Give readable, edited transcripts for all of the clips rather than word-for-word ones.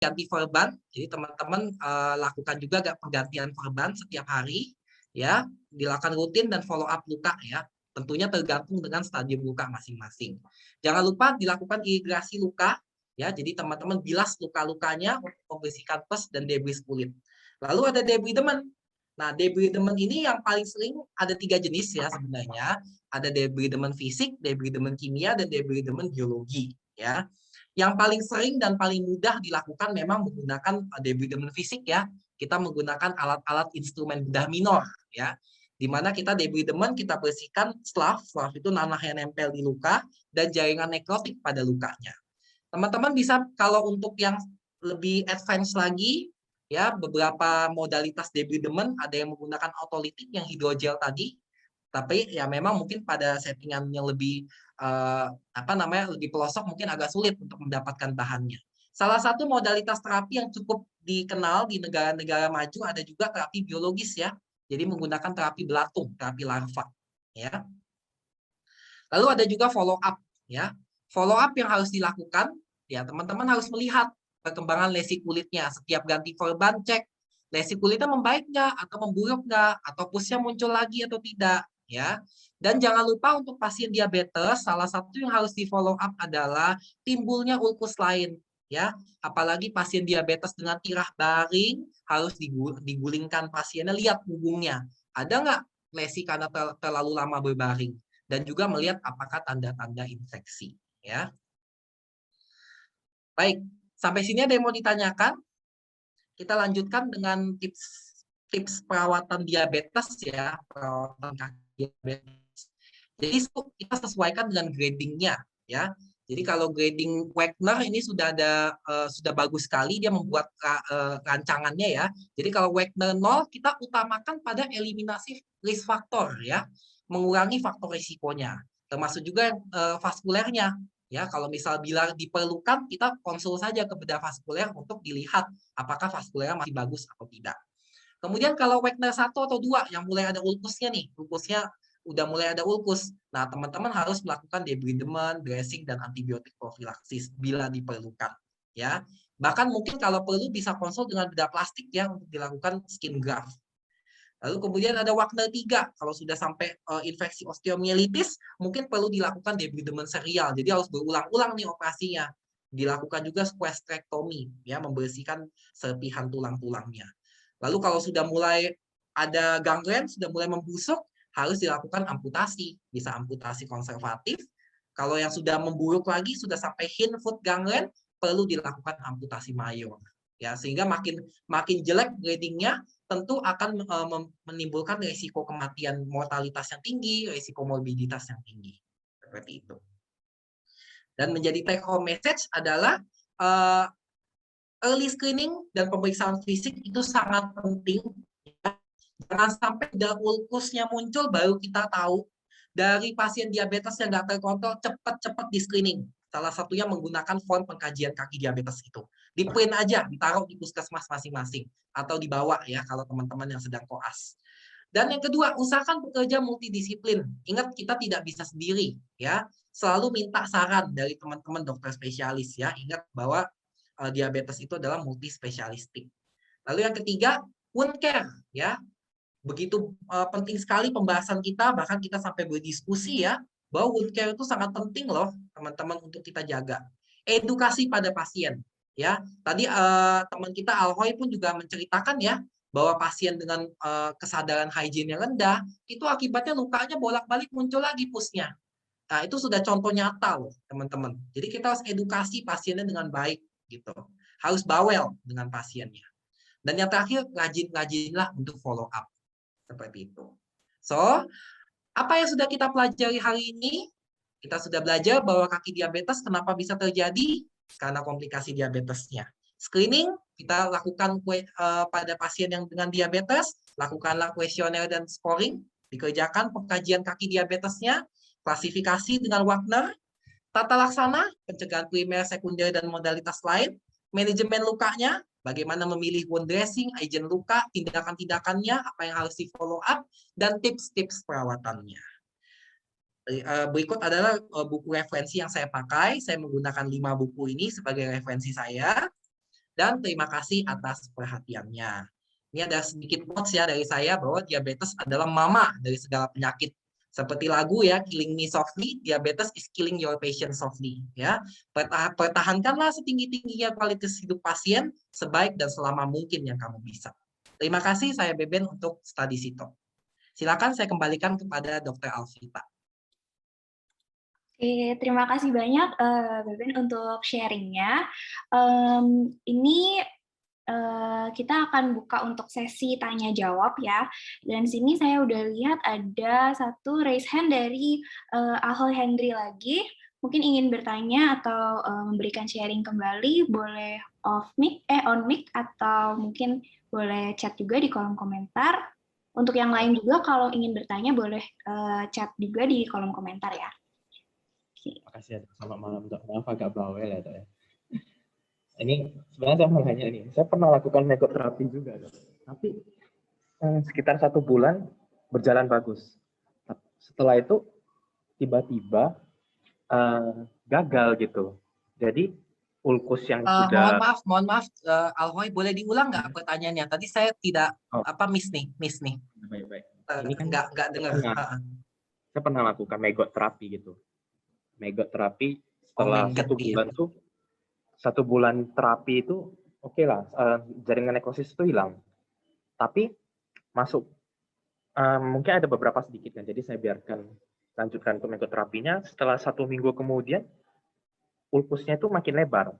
ganti perban. Jadi teman-teman lakukan juga pergantian perban setiap hari, ya, dilakukan rutin dan follow up luka ya. Tentunya tergantung dengan stadium luka masing-masing. Jangan lupa dilakukan irigasi luka, ya. Jadi teman-teman bilas luka-lukanya untuk membersihkan pus dan debris kulit. Lalu ada debridement. Nah, debridement ini yang paling sering ada 3 jenis ya sebenarnya. Ada debridement fisik, debridement kimia, dan debridement biologi ya. Yang paling sering dan paling mudah dilakukan memang menggunakan debridement fisik ya. Kita menggunakan alat-alat instrumen bedah minor ya. Di mana kita debridement, kita bersihkan slough itu nanah yang nempel di luka dan jaringan nekrotik pada lukanya. Teman-teman bisa kalau untuk yang lebih advance lagi ya, beberapa modalitas debridement ada yang menggunakan autolitik yang hidrogel tadi. Tapi ya memang mungkin pada settingan yang lebih lebih pelosok mungkin agak sulit untuk mendapatkan bahannya. Salah satu modalitas terapi yang cukup dikenal di negara-negara maju ada juga terapi biologis ya. Jadi menggunakan terapi belatung, terapi larva ya. Lalu ada juga follow up ya. Follow up yang harus dilakukan ya, teman-teman harus melihat perkembangan lesi kulitnya. Setiap ganti perban cek lesi kulitnya membaik nggak atau memburuk nggak, atau pusnya muncul lagi atau tidak ya. Dan jangan lupa untuk pasien diabetes, salah satu yang harus di follow up adalah timbulnya ulkus lain ya. Apalagi pasien diabetes dengan tirah baring, harus digulingkan pasiennya, lihat punggungnya ada nggak lesi karena terlalu lama berbaring, dan juga melihat apakah tanda-tanda infeksi ya. Baik, sampai sini ada yang mau ditanyakan? Kita lanjutkan dengan tips perawatan diabetes ya, perawatan kaki diabetes. Jadi kita sesuaikan dengan gradingnya ya. Jadi kalau grading Wagner ini sudah bagus sekali, dia membuat rancangannya ya. Jadi kalau Wagner 0, kita utamakan pada eliminasi risk factor ya, mengurangi faktor risikonya, termasuk juga vaskulernya. Ya, kalau misal bila diperlukan, kita konsul saja ke bedah vaskuler untuk dilihat apakah vaskulernya masih bagus atau tidak. Kemudian kalau Wagner 1 atau 2 yang mulai ada ulkusnya nih, ulkusnya udah mulai ada ulkus. Nah, teman-teman harus melakukan debridement, dressing, dan antibiotik profilaksis bila diperlukan. Ya, bahkan mungkin kalau perlu bisa konsul dengan bedah plastik ya untuk dilakukan skin graft. Lalu kemudian ada Wagner 3, kalau sudah sampai infeksi osteomielitis, mungkin perlu dilakukan debridement serial. Jadi harus berulang-ulang nih operasinya. Dilakukan juga squastectomy, ya, membersihkan serpihan tulang-tulangnya. Lalu kalau sudah mulai ada gangren, sudah mulai membusuk, harus dilakukan amputasi. Bisa amputasi konservatif. Kalau yang sudah memburuk lagi, sudah sampai hindfoot gangren, perlu dilakukan amputasi mayor. Ya, sehingga makin jelek gradingnya, tentu akan menimbulkan risiko kematian, mortalitas yang tinggi, risiko morbiditas yang tinggi. Seperti itu. Dan menjadi take home message adalah early screening dan pemeriksaan fisik itu sangat penting. Jangan sampai udah ulkusnya muncul baru kita tahu. Dari pasien diabetes yang nggak terkontrol, cepat-cepat di screening. Salah satunya menggunakan form pengkajian kaki diabetes itu. Di print aja, ditaruh di puskesmas masing-masing. Atau dibawa ya kalau teman-teman yang sedang koas. Dan yang kedua, usahakan bekerja multidisiplin. Ingat, kita tidak bisa sendiri ya. Selalu minta saran dari teman-teman dokter spesialis ya. Ingat bahwa diabetes itu adalah multispesialistik. Lalu yang ketiga, wound care ya. Begitu penting sekali pembahasan kita, bahkan kita sampai berdiskusi ya, bahwa wound care itu sangat penting loh teman-teman untuk kita jaga. Edukasi pada pasien ya. Tadi teman kita Alhoy pun juga menceritakan ya, bahwa pasien dengan kesadaran hygiene yang rendah, itu akibatnya lukanya bolak-balik muncul lagi pusnya. Nah, itu sudah contoh nyata loh teman-teman. Jadi kita harus edukasi pasiennya dengan baik gitu. Harus bawel dengan pasiennya. Dan yang terakhir, rajin-rajinlah untuk follow up. Seperti itu. So, apa yang sudah kita pelajari hari ini? Kita sudah belajar bahwa kaki diabetes kenapa bisa terjadi? Karena komplikasi diabetesnya. Screening, kita lakukan pada pasien yang dengan diabetes, lakukanlah kuesioner dan scoring, dikerjakan pengkajian kaki diabetesnya, klasifikasi dengan Wagner, tata laksana, pencegahan primer, sekunder, dan modalitas lain, manajemen lukanya, bagaimana memilih wound dressing, agent luka, tindakan-tindakannya, apa yang harus di follow up, dan tips-tips perawatannya. Berikut adalah buku referensi yang saya pakai. Saya menggunakan 5 buku ini sebagai referensi saya. Dan terima kasih atas perhatiannya. Ini ada sedikit quotes ya dari saya bahwa diabetes adalah mama dari segala penyakit. Seperti lagu ya, Killing Me Softly, diabetes is killing your patient softly. Ya, pertahankanlah setinggi-tingginya kualitas hidup pasien sebaik dan selama mungkin yang kamu bisa. Terima kasih, saya Beben untuk Study Sito. Silakan saya kembalikan kepada Dr. Alvita. Oke, terima kasih banyak Beben untuk sharingnya. Ini kita akan buka untuk sesi tanya jawab ya. Dan sini saya udah lihat ada satu raise hand dari Ahoy Hendry lagi. Mungkin ingin bertanya atau memberikan sharing kembali, boleh on mic atau mungkin boleh chat juga di kolom komentar. Untuk yang lain juga kalau ingin bertanya boleh chat juga di kolom komentar ya. Makasih ya, selamat malam Dok. Maaf agak bawel ya Dok ya. Ini sebenarnya saya mau nanya ini, saya pernah lakukan megoterapi juga Dok. Tapi sekitar 1 bulan berjalan bagus. Setelah itu tiba-tiba gagal gitu. Jadi ulkus yang sudah... Mohon maaf, Alhoy, boleh diulang nggak pertanyaannya? Tadi saya tidak miss nih. Baik. Ini kan nggak dengar. Saya pernah lakukan megoterapi gitu. Megoterapi setelah 1 bulan tuh, 1 bulan terapi itu oke lah, jaringan nekrosis itu hilang. Tapi masuk, mungkin ada beberapa sedikit kan, jadi saya biarkan lanjutkan ke megoterapinya. Setelah 1 minggu kemudian, ulkusnya itu makin lebar,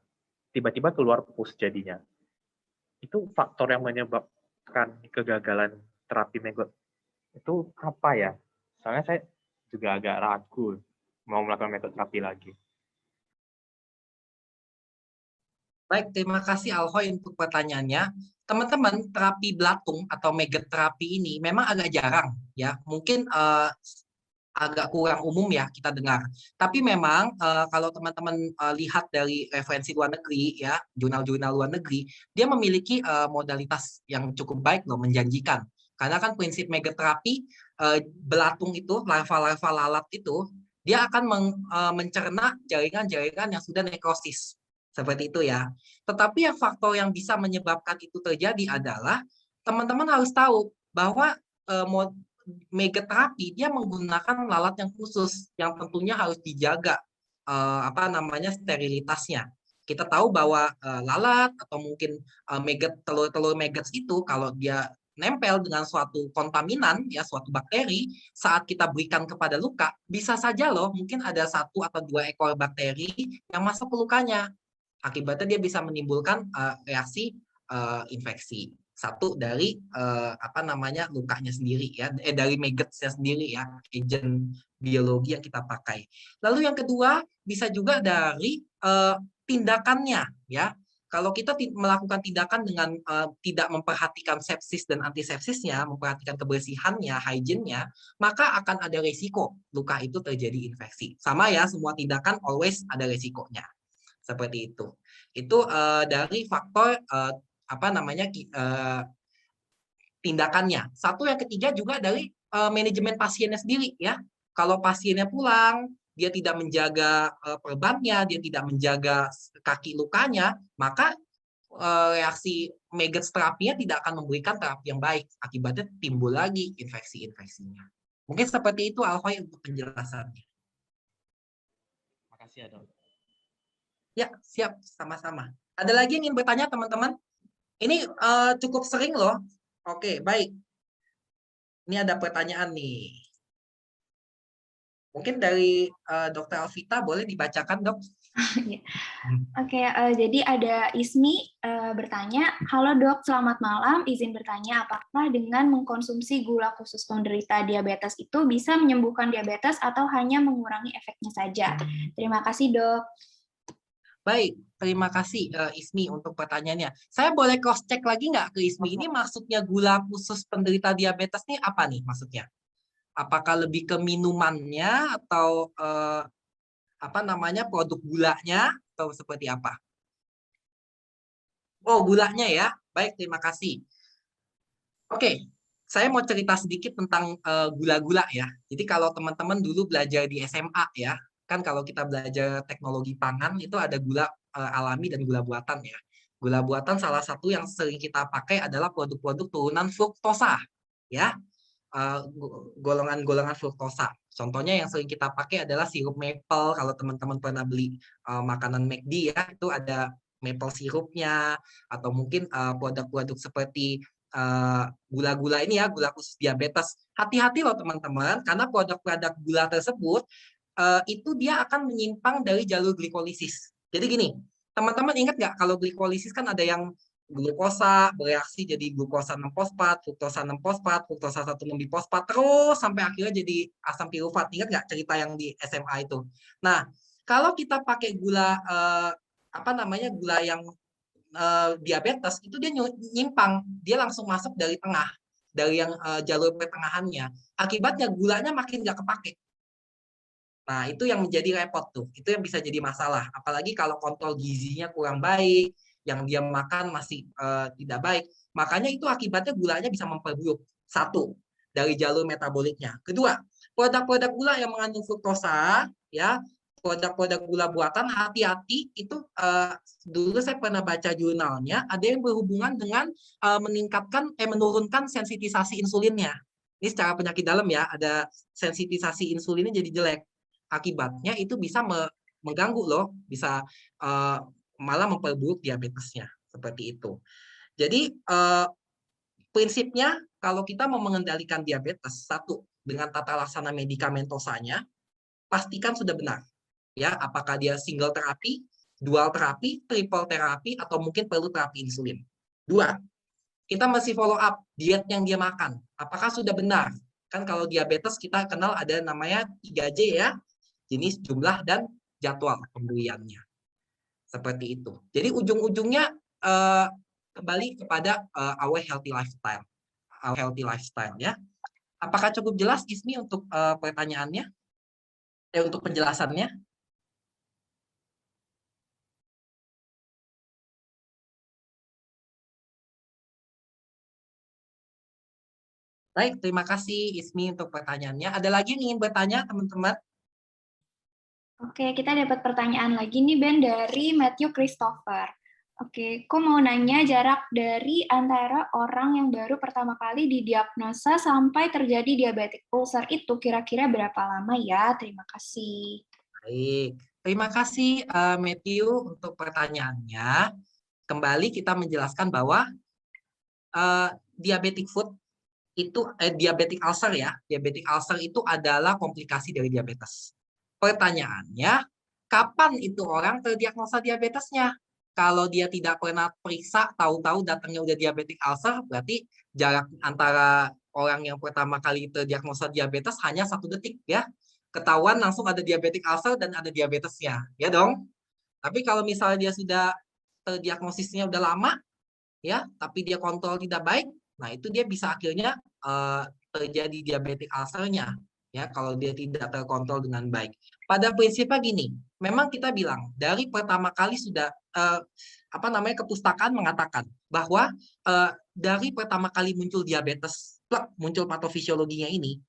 tiba-tiba keluar pus jadinya. Itu faktor yang menyebabkan kegagalan terapi megot itu apa ya? Soalnya saya juga agak ragu mau melakukan metode lagi. Baik, terima kasih Alhoy untuk pertanyaannya. Teman-teman, terapi belatung atau megoterapi ini memang agak jarang ya. Mungkin agak kurang umum ya kita dengar. Tapi memang kalau teman-teman lihat dari referensi luar negeri ya, jurnal-jurnal luar negeri, dia memiliki modalitas yang cukup baik loh, menjanjikan. Karena kan prinsip megoterapi belatung itu, larva-larva lalat itu, dia akan mencerna jaringan-jaringan yang sudah nekrosis. Seperti itu ya. Tetapi yang faktor yang bisa menyebabkan itu terjadi adalah teman-teman harus tahu bahwa megoterapi dia menggunakan lalat yang khusus yang tentunya harus dijaga sterilitasnya. Kita tahu bahwa lalat atau mungkin telur-telur maggots itu kalau dia nempel dengan suatu kontaminan ya, suatu bakteri, saat kita berikan kepada luka, bisa saja loh mungkin ada 1 atau 2 ekor bakteri yang masuk ke lukanya. Akibatnya dia bisa menimbulkan reaksi infeksi. Satu dari lukanya sendiri ya, dari maggotsnya sendiri ya, agent biologi yang kita pakai. Lalu yang kedua bisa juga dari tindakannya ya. Kalau kita melakukan tindakan dengan tidak memperhatikan sepsis dan antisepsisnya, memperhatikan kebersihannya, hygiene-nya, maka akan ada resiko luka itu terjadi infeksi. Sama ya, semua tindakan always ada resikonya. Seperti itu. Itu dari faktor tindakannya. Satu, yang ketiga juga dari manajemen pasiennya sendiri ya. Kalau pasiennya pulang, dia tidak menjaga perbannya, dia tidak menjaga kaki lukanya, maka reaksi maggots terapinya tidak akan memberikan terapi yang baik. Akibatnya timbul lagi infeksi-infeksinya. Mungkin seperti itu Alhoy untuk penjelasannya. Makasih ya Dok. Ya, siap, sama-sama. Ada lagi yang ingin bertanya teman-teman? Ini cukup sering loh. Oke, baik. Ini ada pertanyaan nih. Mungkin dari Dr. Alvita boleh dibacakan, Dok? Oke, jadi ada Ismi bertanya, halo Dok, selamat malam. Izin bertanya, apakah dengan mengkonsumsi gula khusus penderita diabetes itu bisa menyembuhkan diabetes atau hanya mengurangi efeknya saja? Terima kasih, Dok. Baik, terima kasih Ismi untuk pertanyaannya. Saya boleh cross check lagi nggak ke Ismi? Ini maksudnya gula khusus penderita diabetes ini apa nih maksudnya? Apakah lebih ke minumannya atau produk gulanya atau seperti apa? Oh, gulanya ya. Baik, terima kasih. Oke, saya mau cerita sedikit tentang gula-gula ya. Jadi kalau teman-teman dulu belajar di SMA ya, kan kalau kita belajar teknologi pangan itu ada gula alami dan gula buatan ya. Gula buatan salah satu yang sering kita pakai adalah produk-produk turunan fruktosa, ya, golongan-golongan fruktosa. Contohnya yang sering kita pakai adalah sirup maple. Kalau teman-teman pernah beli makanan McD ya, itu ada maple sirupnya, atau mungkin produk-produk seperti gula-gula ini ya, gula khusus diabetes. Hati-hati loh teman-teman, karena produk-produk gula tersebut itu dia akan menyimpang dari jalur glikolisis. Jadi gini, teman-teman ingat nggak kalau glikolisis kan ada yang glukosa bereaksi jadi glukosa 6-fosfat, fruktosa 6-fosfat, fruktosa 1,6-fosfat, terus sampai akhirnya jadi asam pirufat. Ingat nggak cerita yang di SMA itu? Nah, kalau kita pakai gula gula yang diabetes itu dia nyimpang, dia langsung masuk dari tengah, dari yang jalur pertengahannya. Akibatnya gulanya makin nggak kepake. Nah, itu yang menjadi repot tuh. Itu yang bisa jadi masalah. Apalagi kalau kontrol gizinya kurang baik, yang dia makan masih tidak baik. Makanya itu akibatnya gulanya bisa memperburuk. Satu, dari jalur metaboliknya. Kedua, produk-produk gula yang mengandung fruktosa, ya, produk-produk gula buatan, hati-hati itu dulu saya pernah baca jurnalnya, ada yang berhubungan dengan menurunkan sensitisasi insulinnya. Ini secara penyakit dalam ya, ada sensitisasi insulinnya jadi jelek. Akibatnya itu bisa mengganggu loh, bisa malah memperburuk diabetesnya seperti itu. Jadi prinsipnya kalau kita mau mengendalikan diabetes, satu, dengan tata laksana medikamentosanya pastikan sudah benar. Ya, apakah dia single terapi, dual terapi, triple terapi, atau mungkin perlu terapi insulin. Dua, kita masih follow up diet yang dia makan. Apakah sudah benar? Kan kalau diabetes kita kenal ada namanya 3J ya, jenis, jumlah, dan jadwal pemberiannya. Seperti itu. Jadi ujung-ujungnya kembali kepada our healthy lifestyle. Our healthy lifestyle ya. Apakah cukup jelas Ismi untuk pertanyaannya? Untuk penjelasannya? Baik, terima kasih Ismi untuk pertanyaannya. Ada lagi yang ingin bertanya teman-teman? Oke, kita dapat pertanyaan lagi nih Ben dari Matthew Christopher. Oke, aku mau nanya jarak dari antara orang yang baru pertama kali didiagnosa sampai terjadi diabetic ulcer itu kira-kira berapa lama ya? Terima kasih. Baik, terima kasih Matthew untuk pertanyaannya. Kembali kita menjelaskan bahwa diabetic foot itu diabetic ulcer ya. Diabetic ulcer itu adalah komplikasi dari diabetes. Pertanyaannya, kapan itu orang terdiagnosa diabetesnya? Kalau dia tidak pernah periksa, tahu-tahu datangnya udah diabetic ulcer, berarti jarak antara orang yang pertama kali terdiagnosa diabetes hanya 1 detik ya. Ketahuan langsung ada diabetic ulcer dan ada diabetesnya, ya dong. Tapi kalau misalnya dia sudah terdiagnosisnya udah lama, ya, tapi dia kontrol tidak baik, nah itu dia bisa akhirnya terjadi diabetic ulcer-nya, ya, kalau dia tidak terkontrol dengan baik. Pada prinsipnya gini, memang kita bilang dari pertama kali sudah kepustakaan mengatakan bahwa dari pertama kali muncul diabetes, muncul patofisiologinya ini,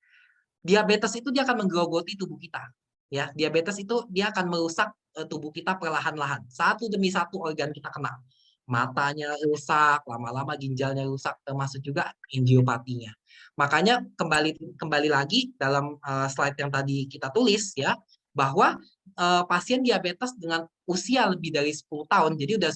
diabetes itu dia akan menggerogoti tubuh kita. Ya, diabetes itu dia akan merusak tubuh kita perlahan-lahan. Satu demi satu organ kita kena. Matanya rusak, lama-lama ginjalnya rusak, termasuk juga angiopatinya. Makanya kembali lagi dalam slide yang tadi kita tulis ya, bahwa pasien diabetes dengan usia lebih dari 10 tahun, jadi udah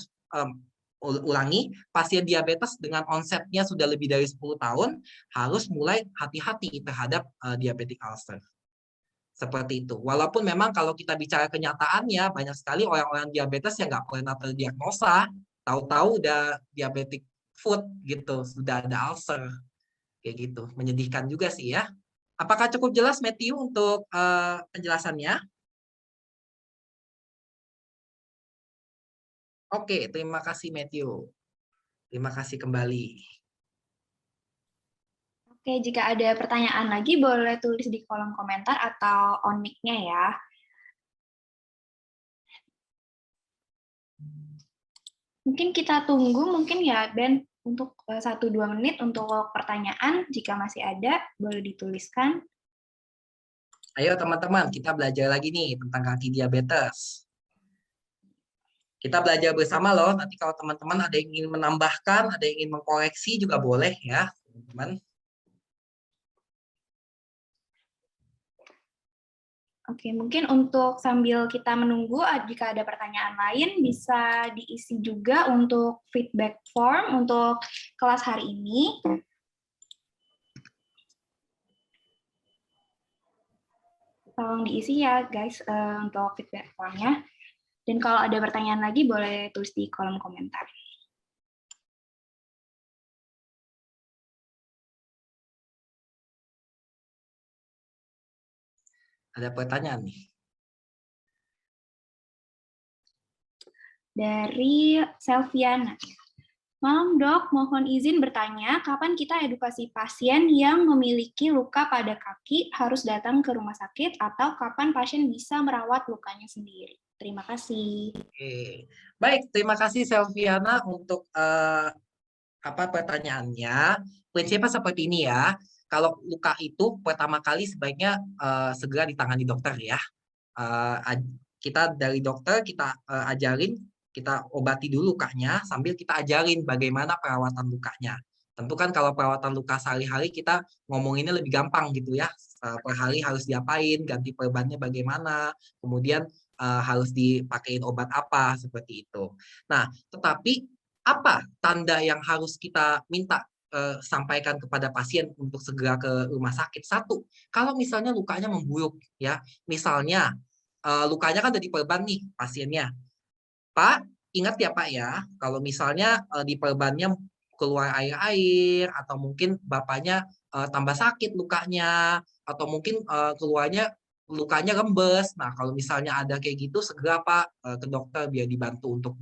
ulangi, pasien diabetes dengan onsetnya sudah lebih dari 10 tahun harus mulai hati-hati terhadap diabetic ulcer. Seperti itu. Walaupun memang kalau kita bicara kenyataannya, banyak sekali orang-orang diabetes yang nggak pernah terdiagnosa, tahu-tahu udah diabetic foot gitu, sudah ada ulcer. Kayak gitu. Menyedihkan juga sih ya. Apakah cukup jelas Matthew untuk penjelasannya? Oke, terima kasih Matthew. Terima kasih kembali. Oke, jika ada pertanyaan lagi boleh tulis di kolom komentar atau on mic-nya ya. Mungkin kita tunggu, mungkin ya Ben, untuk 1-2 menit untuk pertanyaan. Jika masih ada, boleh dituliskan. Ayo teman-teman, kita belajar lagi nih tentang kaki diabetes. Kita belajar bersama loh. Nanti kalau teman-teman ada yang ingin menambahkan, ada yang ingin mengkoreksi juga boleh ya, teman-teman. Oke, mungkin untuk sambil kita menunggu, jika ada pertanyaan lain, bisa diisi juga untuk feedback form untuk kelas hari ini. Tolong diisi ya, guys, untuk feedback formnya. Dan kalau ada pertanyaan lagi, boleh tulis di kolom komentar. Ada pertanyaan nih. Dari Selviana. Malam dok, mohon izin bertanya, kapan kita edukasi pasien yang memiliki luka pada kaki harus datang ke rumah sakit atau kapan pasien bisa merawat lukanya sendiri? Terima kasih. Oke. Baik, terima kasih Selviana untuk pertanyaannya. Prinsipnya seperti ini ya. Kalau luka itu pertama kali sebaiknya segera ditangani dokter ya. Kita dari dokter kita ajarin, kita obati dulu lukanya sambil kita ajarin bagaimana perawatan lukanya. Tentu kan kalau perawatan luka sehari-hari kita ngomonginnya lebih gampang gitu ya. Per hari harus diapain, ganti perbannya bagaimana, kemudian harus dipakein obat apa, seperti itu. Nah, tetapi apa tanda yang harus kita minta sampaikan kepada pasien untuk segera ke rumah sakit? Satu, kalau misalnya lukanya memburuk ya, misalnya lukanya kan dari perban nih pasiennya. Pak, ingat ya Pak ya, kalau misalnya di perbannya keluar air-air atau mungkin bapaknya tambah sakit lukanya atau mungkin keluarnya lukanya rembes. Nah, kalau misalnya ada kayak gitu segera Pak ke dokter biar dibantu untuk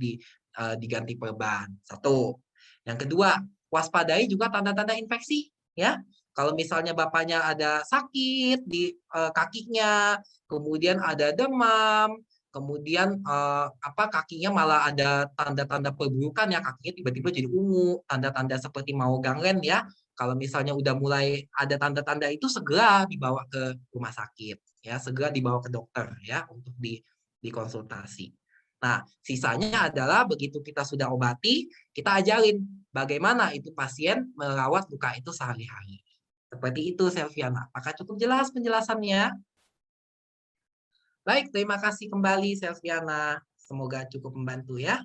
diganti perban. Satu. Yang kedua, waspadai juga tanda-tanda infeksi ya. Kalau misalnya bapaknya ada sakit di kakinya, kemudian ada demam, kemudian kakinya malah ada tanda-tanda perburukan ya, kakinya tiba-tiba jadi ungu, tanda-tanda seperti mau gangren ya. Kalau misalnya udah mulai ada tanda-tanda itu segera dibawa ke rumah sakit ya, segera dibawa ke dokter ya untuk dikonsultasi. Nah, sisanya adalah begitu kita sudah obati, kita ajarin bagaimana itu pasien merawat luka itu sehari-hari. Seperti itu, Selviana. Apakah cukup jelas penjelasannya? Baik, terima kasih kembali Selviana. Semoga cukup membantu ya.